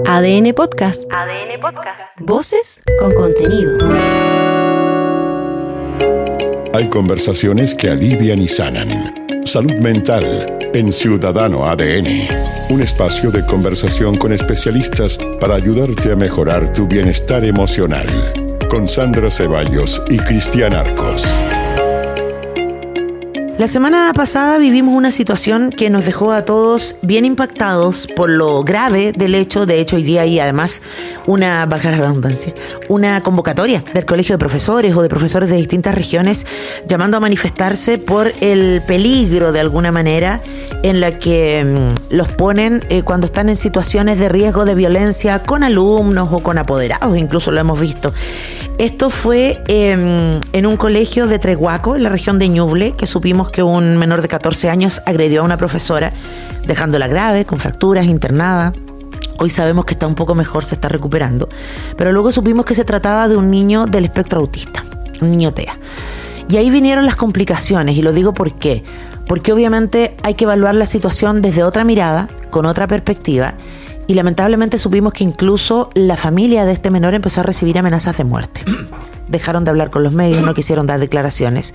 ADN Podcast. ADN Podcast. Voces con contenido. Hay conversaciones que alivian y sanan. Salud mental en Ciudadano ADN. Un espacio de conversación con especialistas para ayudarte a mejorar tu bienestar emocional. Con Sandra Ceballos y Cristian Arcos. La semana pasada vivimos una situación que nos dejó a todos bien impactados por lo grave del hecho. De hecho, hoy día hay además una convocatoria del Colegio de Profesores o de profesores de distintas regiones llamando a manifestarse por el peligro, de alguna manera, en la que los ponen cuando están en situaciones de riesgo de violencia con alumnos o con apoderados, incluso lo hemos visto. Esto fue en un colegio de Trehuaco, en la región de Ñuble, que supimos que un menor de 14 años agredió a una profesora, dejándola grave, con fracturas, internada. Hoy sabemos que está un poco mejor, se está recuperando. Pero luego supimos que se trataba de un niño del espectro autista, un niño TEA. Y ahí vinieron las complicaciones, y lo digo ¿por qué? Porque obviamente hay que evaluar la situación desde otra mirada, con otra perspectiva. Y lamentablemente supimos que incluso la familia de este menor empezó a recibir amenazas de muerte. Dejaron de hablar con los medios, no quisieron dar declaraciones.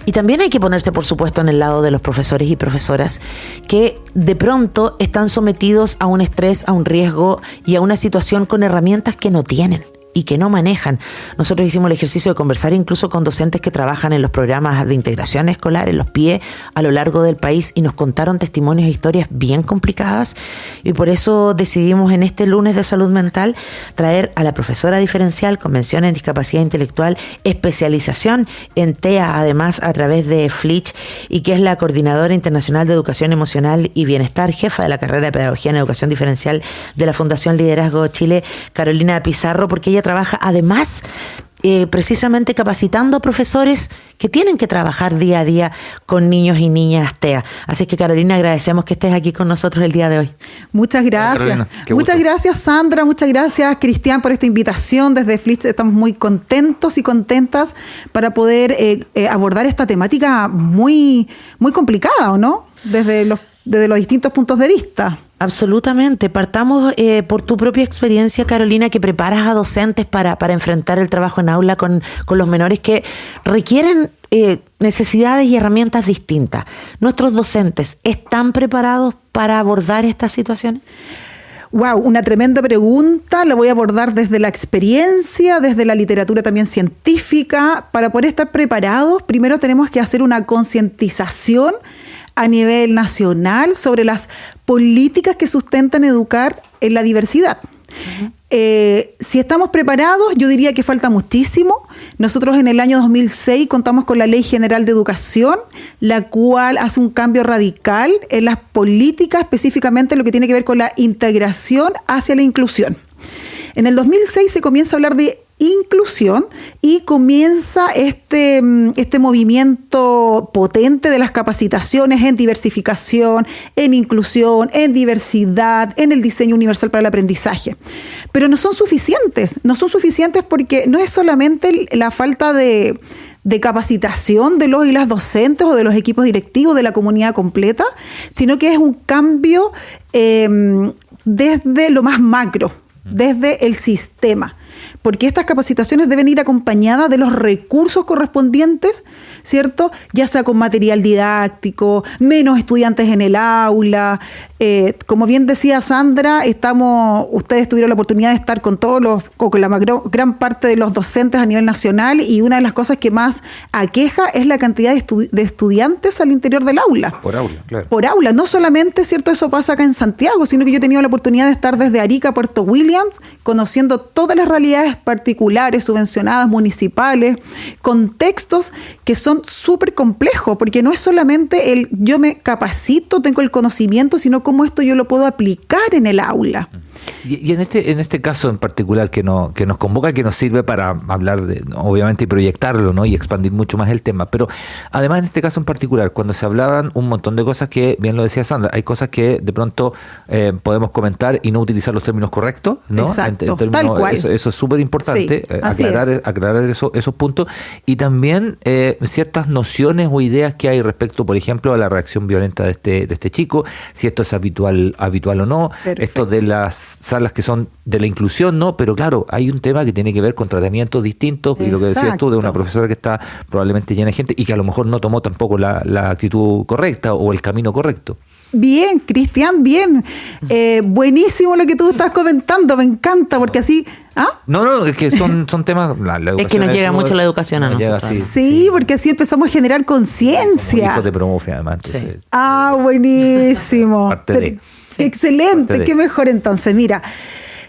Y también hay que ponerse, por supuesto, en el lado de los profesores y profesoras que de pronto están sometidos a un estrés, a un riesgo y a una situación con herramientas que no tienen y que no manejan. Nosotros hicimos el ejercicio de conversar incluso con docentes que trabajan en los programas de integración escolar, en los PIE, a lo largo del país, y nos contaron testimonios e historias bien complicadas, y por eso decidimos en este lunes de salud mental traer a la profesora diferencial, convención en discapacidad intelectual, especialización en TEA, además a través de FLICH, y que es la coordinadora internacional de educación emocional y bienestar, jefa de la carrera de pedagogía en educación diferencial de la Fundación Liderazgo Chile, Carolina Pizarro, porque ella trabaja además precisamente capacitando a profesores que tienen que trabajar día a día con niños y niñas TEA. Así que, Carolina, agradecemos que estés aquí con nosotros el día de hoy. Muchas gracias. Muchas gracias, Sandra. Muchas gracias, Cristian, por esta invitación. Desde Flitch estamos muy contentos y contentas para poder abordar esta temática muy, muy complicada, ¿o no? Desde los distintos puntos de vista. Absolutamente. Partamos por tu propia experiencia, Carolina, que preparas a docentes para enfrentar el trabajo en aula con los menores que requieren necesidades y herramientas distintas. ¿Nuestros docentes están preparados para abordar estas situaciones? Wow, una tremenda pregunta. La voy a abordar desde la experiencia, desde la literatura también científica. Para poder estar preparados, primero tenemos que hacer una concientización a nivel nacional sobre las políticas que sustentan educar en la diversidad. Uh-huh. Si estamos preparados, yo diría que falta muchísimo. Nosotros en el año 2006 contamos con la Ley General de Educación, la cual hace un cambio radical en las políticas, específicamente en lo que tiene que ver con la integración hacia la inclusión. En el 2006 se comienza a hablar de inclusión y comienza este movimiento potente de las capacitaciones en diversificación, en inclusión, en diversidad, en el diseño universal para el aprendizaje. Pero no son suficientes porque no es solamente la falta de capacitación de los y las docentes o de los equipos directivos de la comunidad completa, sino que es un cambio desde lo más macro, desde el sistema. Porque estas capacitaciones deben ir acompañadas de los recursos correspondientes, ¿cierto? Ya sea con material didáctico, menos estudiantes en el aula. Como bien decía Sandra, ustedes tuvieron la oportunidad de estar con con la gran parte de los docentes a nivel nacional, y una de las cosas que más aqueja es la cantidad de estudiantes al interior del aula. Por aula, claro. Por aula. No solamente, ¿cierto?, eso pasa acá en Santiago, sino que yo he tenido la oportunidad de estar desde Arica a Puerto Williams, conociendo todas las realidades particulares, subvencionadas, municipales, contextos que son súper complejos, porque no es solamente yo me capacito, tengo el conocimiento, sino cómo esto yo lo puedo aplicar en el aula. Y en este caso en particular que nos convoca, que nos sirve para hablar de, obviamente, y proyectarlo, ¿no? Y expandir mucho más el tema, pero además en este caso en particular, cuando se hablaban un montón de cosas que, bien lo decía Sandra, hay cosas que de pronto podemos comentar y no utilizar los términos correctos, ¿no? Exacto, en tal cual. Eso es súper importante, sí, aclarar esos puntos, y también ciertas nociones o ideas que hay respecto, por ejemplo, a la reacción violenta de este chico, si esto es habitual o no. Perfecto. Esto de las salas que son de la inclusión, ¿no? Pero claro, hay un tema que tiene que ver con tratamientos distintos. Exacto. Y lo que decías tú de una profesora que está probablemente llena de gente y que a lo mejor no tomó tampoco la actitud correcta o el camino correcto. Bien, Cristian, bien. Buenísimo lo que tú estás comentando, me encanta, porque así... ¿Ah? No, es que son temas... es que nos llega mucho la educación a nosotros. Sí, porque así empezamos a generar conciencia. Hijo te promueve, además. Entonces, buenísimo. Excelente, qué mejor entonces. Mira,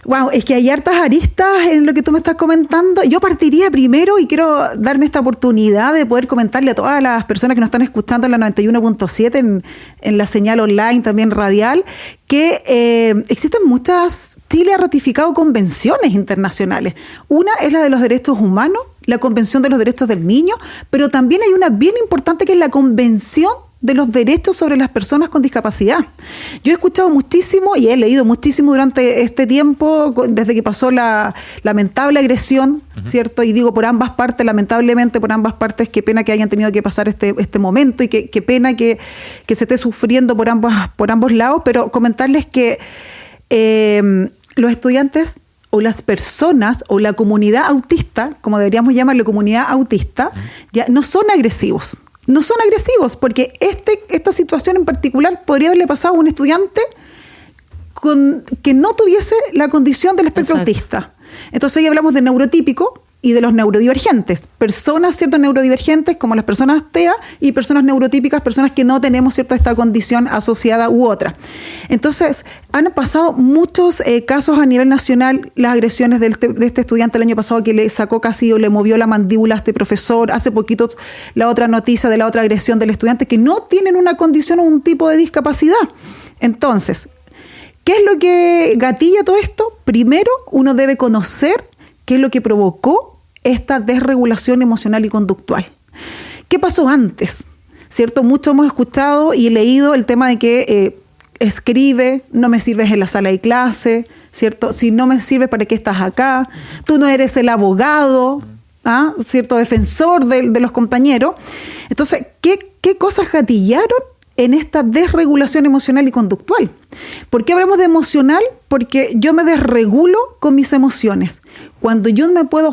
wow, es que hay hartas aristas en lo que tú me estás comentando. Yo partiría primero, y quiero darme esta oportunidad de poder comentarle a todas las personas que nos están escuchando en la 91.7, en la señal online, también radial, que existen muchas... Chile ha ratificado convenciones internacionales. Una es la de los derechos humanos, la Convención de los Derechos del Niño, pero también hay una bien importante que es la Convención de los derechos sobre las personas con discapacidad. Yo he escuchado muchísimo y he leído muchísimo durante este tiempo, desde que pasó la lamentable agresión, ¿cierto? Y digo por ambas partes, lamentablemente por ambas partes, qué pena que hayan tenido que pasar este momento y qué pena que se esté sufriendo por ambos lados, pero comentarles que los estudiantes o las personas o la comunidad autista, como deberíamos llamarlo, comunidad autista, ya no son agresivos. No son agresivos, porque esta situación en particular podría haberle pasado a un estudiante que no tuviese la condición del espectro autista. Entonces ahí hablamos de neurotípico y de los neurodivergentes. Personas, ¿cierto?, neurodivergentes como las personas TEA, y personas neurotípicas, personas que no tenemos, ¿cierto?, esta condición asociada u otra. Entonces, han pasado muchos casos a nivel nacional, las agresiones de este estudiante el año pasado que le sacó casi o le movió la mandíbula a este profesor. Hace poquito la otra noticia de la otra agresión del estudiante que no tienen una condición o un tipo de discapacidad. Entonces, ¿qué es lo que gatilla todo esto? Primero, uno debe conocer qué es lo que provocó esta desregulación emocional y conductual. ¿Qué pasó antes? ¿Cierto? Mucho hemos escuchado y leído el tema de que escribe, no me sirves en la sala de clase, ¿cierto? Si no me sirves, ¿para qué estás acá? Tú no eres el abogado, ¿cierto?, defensor de los compañeros. Entonces, ¿qué cosas gatillaron en esta desregulación emocional y conductual? ¿Por qué hablamos de emocional? Porque yo me desregulo con mis emociones. Cuando yo no puedo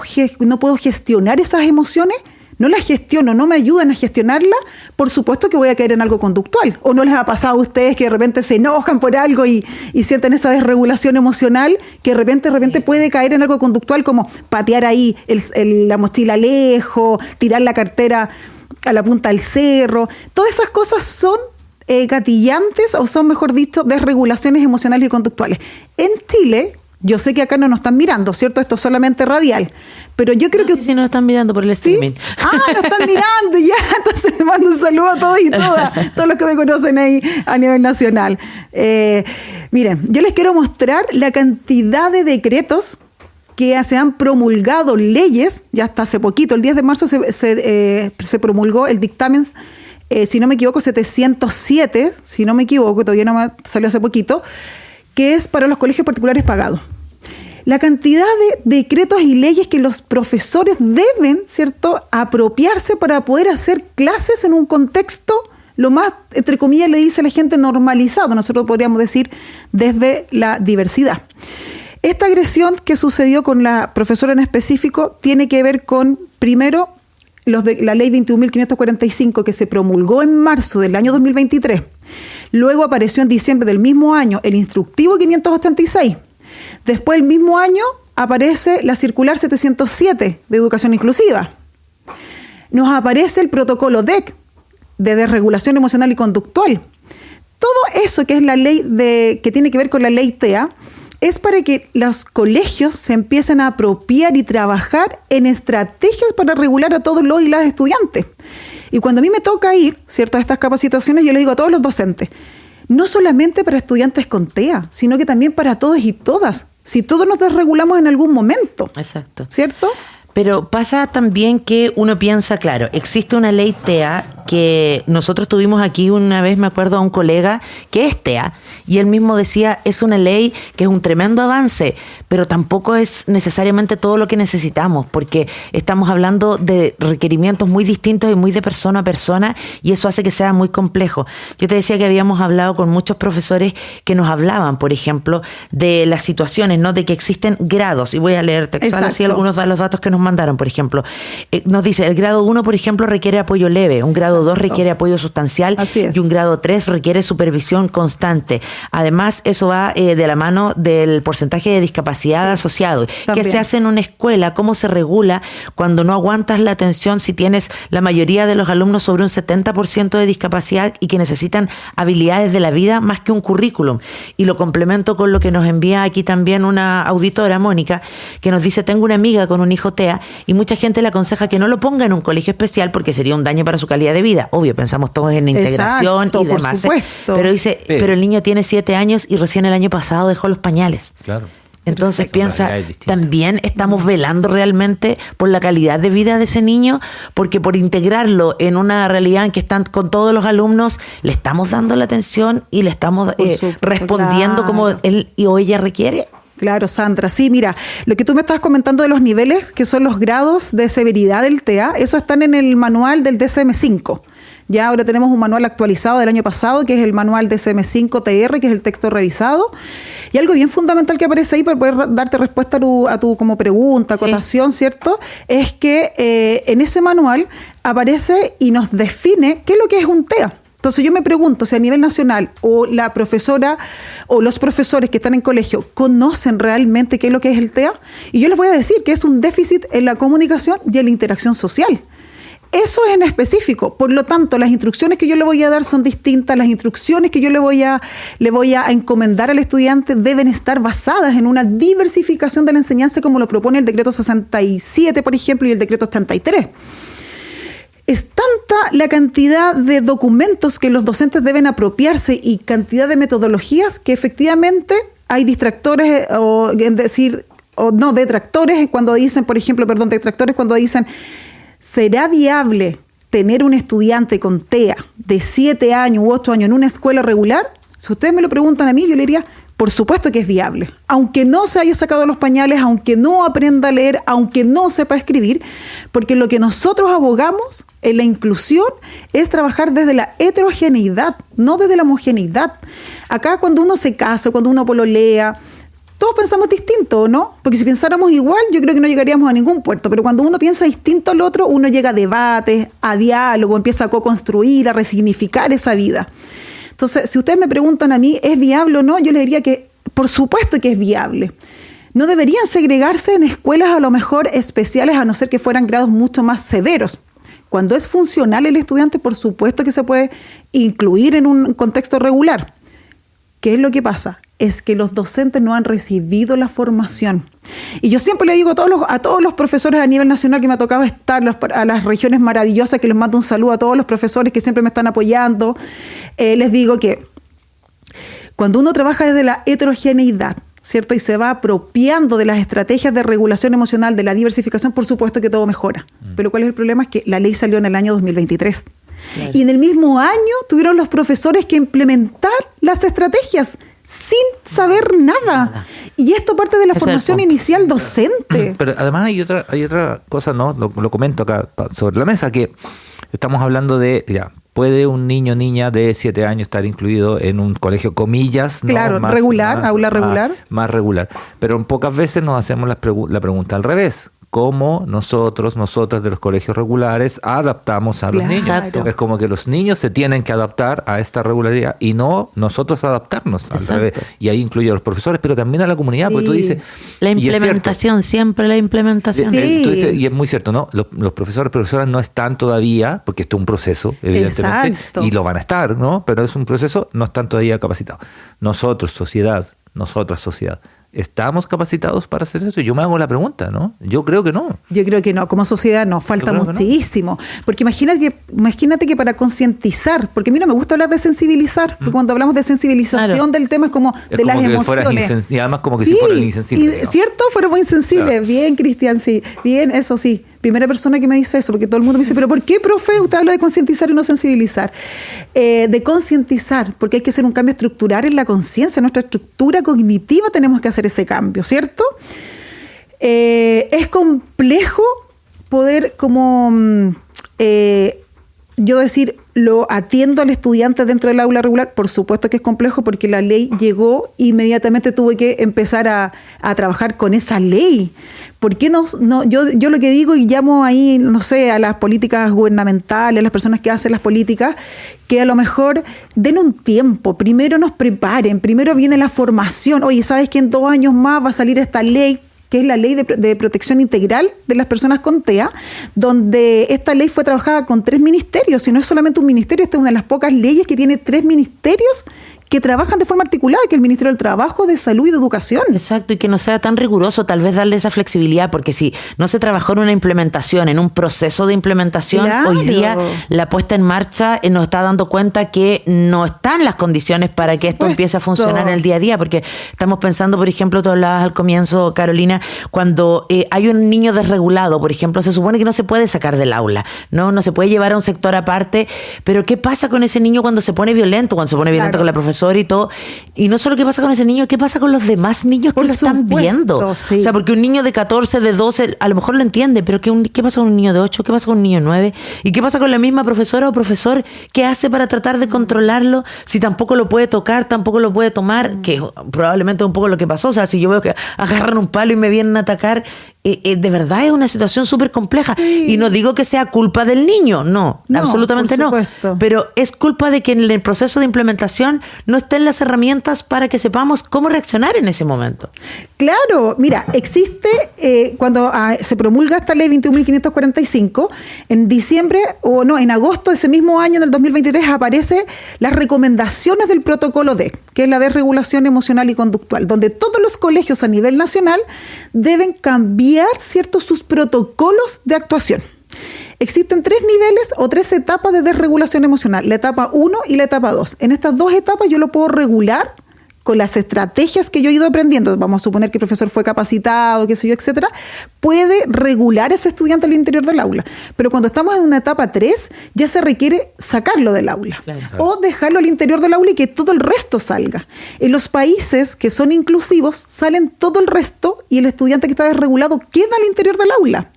gestionar esas emociones, no las gestiono, no me ayudan a gestionarla, por supuesto que voy a caer en algo conductual. ¿O no les ha pasado a ustedes que de repente se enojan por algo y sienten esa desregulación emocional, que de repente puede caer en algo conductual, como patear ahí la mochila lejos, tirar la cartera a la punta del cerro? Todas esas cosas son gatillantes, o son, mejor dicho, desregulaciones emocionales y conductuales. En Chile, yo sé que acá no nos están mirando, ¿cierto? Esto es solamente radial, pero yo creo que... Sí, nos están mirando por el streaming. ¿Sí? Nos están mirando, ya. Entonces te mando un saludo a todos y todas, todos los que me conocen ahí a nivel nacional. Miren, yo les quiero mostrar la cantidad de decretos que se han promulgado, leyes, ya hasta hace poquito, el 10 de marzo se promulgó el dictamen, si no me equivoco, 707, si no me equivoco, todavía no me salió hace poquito, que es para los colegios particulares pagados. La cantidad de decretos y leyes que los profesores deben, ¿cierto?, apropiarse para poder hacer clases en un contexto lo más, entre comillas, le dice la gente, normalizado, nosotros podríamos decir desde la diversidad. Esta agresión que sucedió con la profesora en específico tiene que ver con, primero, la ley 21.545 que se promulgó en marzo del año 2023. Luego apareció en diciembre del mismo año el instructivo 586. Después, el mismo año, aparece la circular 707 de educación inclusiva. Nos aparece el protocolo DEC de desregulación emocional y conductual. Todo eso que es la ley que tiene que ver con la ley TEA es para que los colegios se empiecen a apropiar y trabajar en estrategias para regular a todos los y las estudiantes. Y cuando a mí me toca ir, ¿cierto?, a estas capacitaciones, yo le digo a todos los docentes, no solamente para estudiantes con TEA, sino que también para todos y todas. Si todos nos desregulamos en algún momento. Exacto. ¿Cierto? Pero pasa también que uno piensa, claro, existe una ley TEA que nosotros tuvimos aquí una vez, me acuerdo, a un colega que es TEA, y él mismo decía, es una ley que es un tremendo avance, pero tampoco es necesariamente todo lo que necesitamos, porque estamos hablando de requerimientos muy distintos y muy de persona a persona, y eso hace que sea muy complejo. Yo te decía que habíamos hablado con muchos profesores que nos hablaban, por ejemplo, de las situaciones, ¿no? De que existen grados, y voy a leer textual así algunos de los datos que nos mandaron, por ejemplo. Nos dice, el grado 1, por ejemplo, requiere apoyo leve, un grado 2 requiere apoyo sustancial y un grado 3 requiere supervisión constante. Además, eso va de la mano del porcentaje de discapacidad asociado. ¿Qué se hace en una escuela? ¿Cómo se regula cuando no aguantas la atención si tienes la mayoría de los alumnos sobre un 70% de discapacidad y que necesitan habilidades de la vida más que un currículum? Y lo complemento con lo que nos envía aquí también una auditora, Mónica, que nos dice, tengo una amiga con un hijo TEA y mucha gente le aconseja que no lo ponga en un colegio especial porque sería un daño para su calidad de vida. Obvio, pensamos todos en integración y demás. Pero dice, pero el niño tiene 7 años y recién el año pasado dejó los pañales. Claro. Entonces piensa, también estamos velando realmente por la calidad de vida de ese niño, porque por integrarlo en una realidad en que están con todos los alumnos, le estamos dando la atención y le estamos respondiendo como él o ella requiere. Claro, Sandra. Sí, mira, lo que tú me estabas comentando de los niveles, que son los grados de severidad del TEA, eso están en el manual del DSM-5. Ya ahora tenemos un manual actualizado del año pasado, que es el manual DSM-5-TR, que es el texto revisado. Y algo bien fundamental que aparece ahí para poder darte respuesta a tu como pregunta, acotación, ¿cierto? Es que en ese manual aparece y nos define qué es lo que es un TEA. Entonces yo me pregunto si a nivel nacional o la profesora o los profesores que están en colegio conocen realmente qué es lo que es el TEA. Y yo les voy a decir que es un déficit en la comunicación y en la interacción social. Eso es en específico. Por lo tanto, las instrucciones que yo le voy a dar son distintas. Las instrucciones que yo le voy a encomendar al estudiante deben estar basadas en una diversificación de la enseñanza como lo propone el decreto 67, por ejemplo, y el decreto 83. Es tanta la cantidad de documentos que los docentes deben apropiarse y cantidad de metodologías que efectivamente hay detractores cuando dicen, por ejemplo, detractores cuando dicen, ¿será viable tener un estudiante con TEA de 7 años u 8 años en una escuela regular? Si ustedes me lo preguntan a mí, yo le diría, por supuesto que es viable. Aunque no se haya sacado los pañales, aunque no aprenda a leer, aunque no sepa escribir, porque lo que nosotros abogamos en la inclusión es trabajar desde la heterogeneidad, no desde la homogeneidad. Acá cuando uno se casa, cuando uno pololea, todos pensamos distinto, ¿no? Porque si pensáramos igual, yo creo que no llegaríamos a ningún puerto. Pero cuando uno piensa distinto al otro, uno llega a debates, a diálogo, empieza a co-construir, a resignificar esa vida. Entonces, si ustedes me preguntan a mí, ¿es viable o no? Yo les diría que por supuesto que es viable. No deberían segregarse en escuelas a lo mejor especiales, a no ser que fueran grados mucho más severos. Cuando es funcional el estudiante, por supuesto que se puede incluir en un contexto regular. ¿Qué es lo que pasa? Es que los docentes no han recibido la formación. Y yo siempre le digo a todos los profesores a nivel nacional que me ha tocado estar, a las regiones maravillosas, que les mando un saludo a todos los profesores que siempre me están apoyando, les digo que cuando uno trabaja desde la heterogeneidad, ¿cierto? Y se va apropiando de las estrategias de regulación emocional, de la diversificación, por supuesto que todo mejora. Pero ¿cuál es el problema? Es que la ley salió en el año 2023. Claro. Y en el mismo año tuvieron los profesores que implementar las estrategias sin saber nada. Y esto parte de la formación inicial docente. Pero además hay otra cosa, ¿no? Lo comento acá sobre la mesa, que estamos hablando de, ¿puede un niño o niña de 7 años estar incluido en un colegio, comillas? Claro, ¿no? Aula regular. Más regular. Pero pocas veces nos hacemos la pregunta al revés. ¿Cómo nosotras de los colegios regulares adaptamos a los niños? Exacto. Es como que los niños se tienen que adaptar a esta regularidad y no nosotros adaptarnos al revés. Y ahí incluye a los profesores, pero también a la comunidad, porque tú dices... La implementación, siempre la implementación. Y es muy cierto, ¿no? Los profesoras no están todavía, porque esto es un proceso, evidentemente, exacto, y lo van a estar, ¿no? Pero es un proceso, no están todavía capacitados. Nosotras, sociedad, ¿Estamos capacitados para hacer eso? Yo me hago la pregunta, ¿no? Yo creo que no. Yo creo que no, como sociedad nos falta muchísimo. Porque imagínate que para concientizar, porque a mí no me gusta hablar de sensibilizar, porque cuando hablamos de sensibilización del tema es como de las emociones. Y además como que si fueran insensibles. ¿Cierto? Fuéramos insensibles. Claro. Bien, Cristian, sí. Bien, eso sí. Primera persona que me dice eso, porque todo el mundo me dice, ¿pero por qué, profe, usted habla de concientizar y no sensibilizar? De concientizar, porque hay que hacer un cambio estructural en la conciencia, en nuestra estructura cognitiva tenemos que hacer ese cambio, ¿cierto? Es complejo poder yo decir, lo atiendo al estudiante dentro del aula regular, por supuesto que es complejo porque la ley llegó, inmediatamente tuve que empezar a trabajar con esa ley. ¿Por qué no? Yo lo que digo y llamo ahí, no sé, a las políticas gubernamentales, a las personas que hacen las políticas, que a lo mejor den un tiempo, primero nos preparen, primero viene la formación. Oye, ¿sabes que en 2 años más va a salir esta ley? Que es la ley de protección integral de las personas con TEA, donde esta ley fue trabajada con 3 ministerios, y no es solamente un ministerio, esta es una de las pocas leyes que tiene 3 ministerios que trabajan de forma articulada, que es el Ministerio del Trabajo, de Salud y de Educación. Exacto, y que no sea tan riguroso, tal vez darle esa flexibilidad, porque si no se trabajó en una implementación, en un proceso de implementación, claro, hoy día la puesta en marcha nos está dando cuenta que no están las condiciones para que esto empiece a funcionar en el día a día, porque estamos pensando, por ejemplo, tú hablabas al comienzo, Carolina, cuando hay un niño desregulado, por ejemplo, se supone que no se puede sacar del aula, no se puede llevar a un sector aparte, pero ¿qué pasa con ese niño cuando se pone violento, claro, con la profesora y todo? Y no solo qué pasa con ese niño, qué pasa con los demás niños que lo están viendo. Sí. O sea, porque un niño de 14, de 12, a lo mejor lo entiende, pero ¿qué pasa con un niño de 8? ¿Qué pasa con un niño de 9? ¿Y qué pasa con la misma profesora o profesor? ¿Qué hace para tratar de controlarlo? Si tampoco lo puede tocar, tampoco lo puede tomar, que probablemente es un poco lo que pasó. O sea, si yo veo que agarran un palo y me vienen a atacar, de verdad es una situación súper compleja. Sí. Y no digo que sea culpa del niño, no, absolutamente no. Pero es culpa de que en el proceso de implementación no estén las herramientas para que sepamos cómo reaccionar en ese momento. Claro, mira, existe, cuando se promulga esta ley 21.545, en diciembre, en agosto de ese mismo año, del 2023, aparece las recomendaciones del protocolo D, que es la desregulación emocional y conductual, donde todos los colegios a nivel nacional deben cambiar, ¿cierto?, sus protocolos de actuación. Existen 3 niveles o 3 etapas de desregulación emocional, la etapa 1 y la etapa 2. En estas 2 etapas yo lo puedo regular con las estrategias que yo he ido aprendiendo. Vamos a suponer que el profesor fue capacitado, qué sé yo, etcétera. Puede regular ese estudiante al interior del aula. Pero cuando estamos en una etapa 3, ya se requiere sacarlo del aula. Claro. O dejarlo al interior del aula y que todo el resto salga. En los países que son inclusivos, salen todo el resto y el estudiante que está desregulado queda al interior del aula.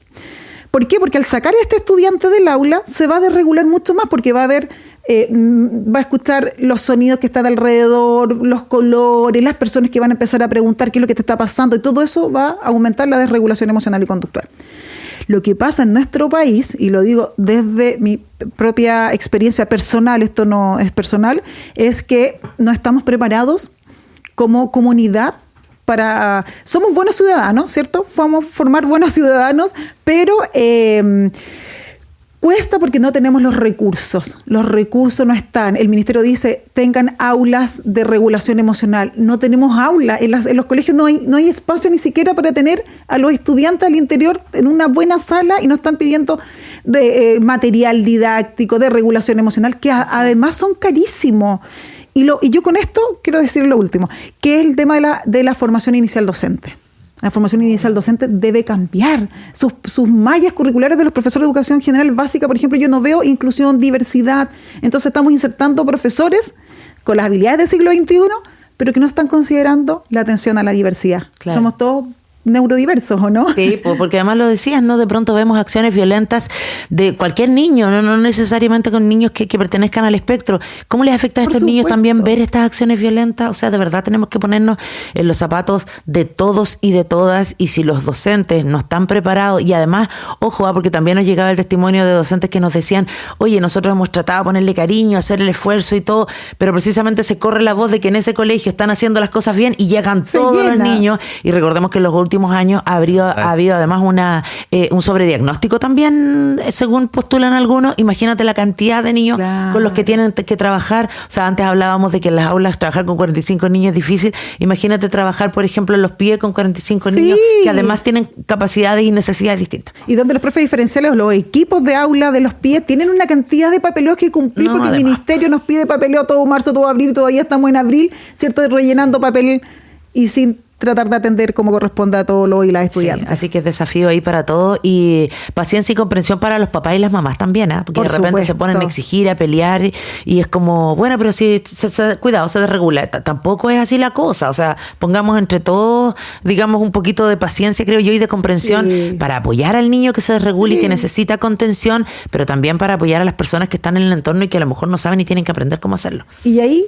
¿Por qué? Porque al sacar a este estudiante del aula se va a desregular mucho más, porque va a escuchar los sonidos que están alrededor, los colores, las personas que van a empezar a preguntar qué es lo que te está pasando, y todo eso va a aumentar la desregulación emocional y conductual. Lo que pasa en nuestro país, y lo digo desde mi propia experiencia personal, esto no es personal, es que no estamos preparados como comunidad somos buenos ciudadanos, ¿cierto? Vamos a formar buenos ciudadanos, pero cuesta porque no tenemos los recursos. Los recursos no están. El ministerio dice, tengan aulas de regulación emocional. No tenemos aulas. En los colegios no hay espacio ni siquiera para tener a los estudiantes al interior en una buena sala, y nos están pidiendo material didáctico de regulación emocional, que además son carísimos. Y yo con esto quiero decir lo último, que es el tema de la formación inicial docente. La formación inicial docente debe cambiar sus mallas curriculares de los profesores de educación general básica. Por ejemplo, yo no veo inclusión, diversidad. Entonces estamos insertando profesores con las habilidades del siglo XXI, pero que no están considerando la atención a la diversidad. Claro. Somos todos neurodiversos, ¿o no? Sí, porque además lo decías, ¿no? De pronto vemos acciones violentas de cualquier niño, no necesariamente con niños que pertenezcan al espectro. ¿Cómo les afecta a estos niños también ver estas acciones violentas? O sea, de verdad tenemos que ponernos en los zapatos de todos y de todas, y si los docentes no están preparados, y además, ojo, porque también nos llegaba el testimonio de docentes que nos decían, oye, nosotros hemos tratado de ponerle cariño, hacer el esfuerzo y todo, pero precisamente se corre la voz de que en ese colegio están haciendo las cosas bien y llegan todos los niños, y recordemos que los últimos años ha habido además un sobrediagnóstico también, según postulan algunos. Imagínate la cantidad de niños con los que tienen que trabajar. O sea, antes hablábamos de que en las aulas trabajar con 45 niños es difícil. Imagínate trabajar, por ejemplo, en los PIE con 45 niños que además tienen capacidades y necesidades distintas. Y donde los profes diferenciales, los equipos de aula de los PIE tienen una cantidad de papeleos que cumplir, porque además el ministerio nos pide papeleo todo marzo, todo abril, todavía estamos en abril, ¿cierto? Rellenando papel y sin tratar de atender como corresponde a todos los y las estudiantes. Sí, así que es desafío ahí para todos, y paciencia y comprensión para los papás y las mamás también, ¿eh? Porque de repente se ponen a exigir, a pelear, y es como, bueno, pero si cuidado, se desregula. Tampoco es así la cosa. O sea, pongamos entre todos, digamos, un poquito de paciencia, creo yo, y de comprensión para apoyar al niño que se desregule y que necesita contención, pero también para apoyar a las personas que están en el entorno y que a lo mejor no saben y tienen que aprender cómo hacerlo. Y ahí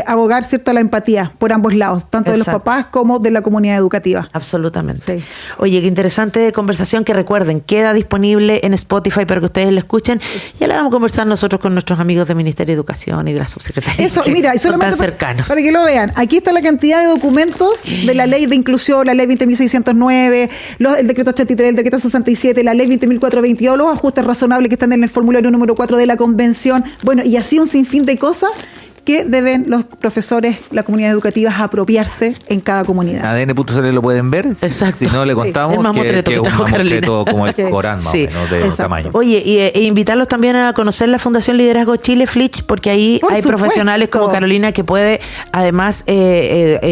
abogar, ¿cierto?, a la empatía por ambos lados, tanto de los papás como de la comunidad educativa. Absolutamente. Sí. Oye, qué interesante conversación, que recuerden, queda disponible en Spotify para que ustedes lo escuchen. Ya la vamos a conversar nosotros con nuestros amigos del Ministerio de Educación y de la subsecretaría. Eso, mira, y solamente son tan cercanos. Para que lo vean, aquí está la cantidad de documentos de la ley de inclusión, la ley 20.609, el decreto 83, el decreto 67, la ley 20.422, los ajustes razonables que están en el formulario número 4 de la convención. Bueno, y así un sinfín de cosas que deben los profesores, la comunidad educativa, apropiarse en cada comunidad. ADN.cl lo pueden ver. Exacto. Si no, le contamos el que es un mamotreto como el Corán, más o menos, de tamaño. Oye, e invitarlos también a conocer la Fundación Liderazgo Chile, Flitch, porque ahí hay profesionales como Carolina que puede además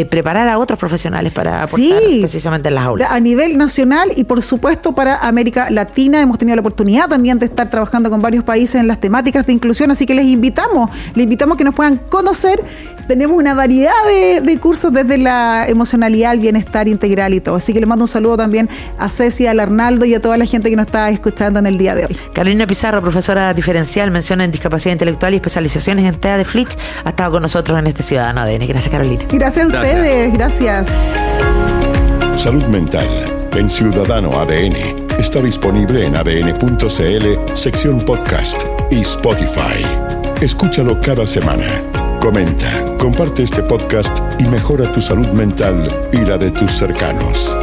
preparar a otros profesionales para aportar precisamente en las aulas. A nivel nacional y por supuesto para América Latina. Hemos tenido la oportunidad también de estar trabajando con varios países en las temáticas de inclusión, así que les invitamos que nos puedan conocer. Tenemos una variedad de cursos, desde la emocionalidad, el bienestar integral y todo. Así que le mando un saludo también a Ceci, al Arnaldo y a toda la gente que nos está escuchando en el día de hoy. Carolina Pizarro, profesora diferencial, mención en discapacidad intelectual y especializaciones en TEA de Flitch, ha estado con nosotros en este Ciudadano ADN. Gracias, Carolina. Gracias a ustedes. Gracias. Salud mental en Ciudadano ADN está disponible en adn.cl, sección podcast y Spotify. Escúchalo cada semana. Comenta, comparte este podcast y mejora tu salud mental y la de tus cercanos.